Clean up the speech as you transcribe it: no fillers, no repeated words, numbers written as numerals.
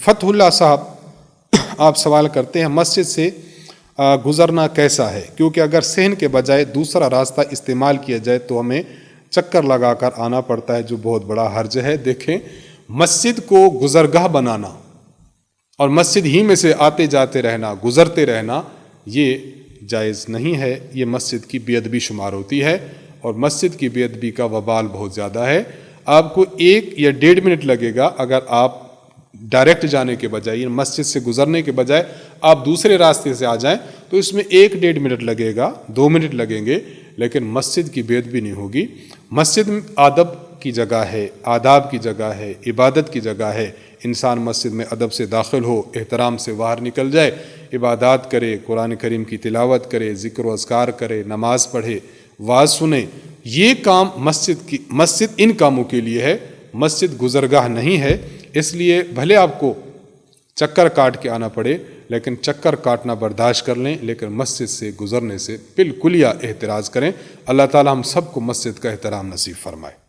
فتح اللہ صاحب آپ سوال کرتے ہیں مسجد سے گزرنا کیسا ہے، کیونکہ اگر صحن کے بجائے دوسرا راستہ استعمال کیا جائے تو ہمیں چکر لگا کر آنا پڑتا ہے، جو بہت بڑا حرج ہے۔ دیکھیں، مسجد کو گزرگاہ بنانا اور مسجد ہی میں سے آتے جاتے رہنا، گزرتے رہنا، یہ جائز نہیں ہے، یہ مسجد کی بے ادبی شمار ہوتی ہے، اور مسجد کی بے ادبی کا وبال بہت زیادہ ہے۔ آپ کو 1 یا 1.5 منٹ لگے گا اگر آپ ڈائریکٹ جانے کے بجائے، مسجد سے گزرنے کے بجائے آپ دوسرے راستے سے آ جائیں تو اس میں 1-1.5 منٹ لگے گا، 2 منٹ لگیں گے، لیکن مسجد کی بے ادبی نہیں ہوگی۔ مسجد ادب کی جگہ ہے، آداب کی جگہ ہے، عبادت کی جگہ ہے۔ انسان مسجد میں ادب سے داخل ہو، احترام سے باہر نکل جائے، عبادات کرے، قرآن کریم کی تلاوت کرے، ذکر و اذکار کرے، نماز پڑھے، واعظ سنے، یہ کام مسجد ان کاموں کے لیے ہے، مسجد گزرگاہ نہیں ہے۔ اس لیے بھلے آپ کو چکر کاٹ کے آنا پڑے، لیکن چکر کاٹنا برداشت کر لیں، لیکن مسجد سے گزرنے سے بالکل احتراز کریں۔ اللہ تعالی ہم سب کو مسجد کا احترام نصیب فرمائے۔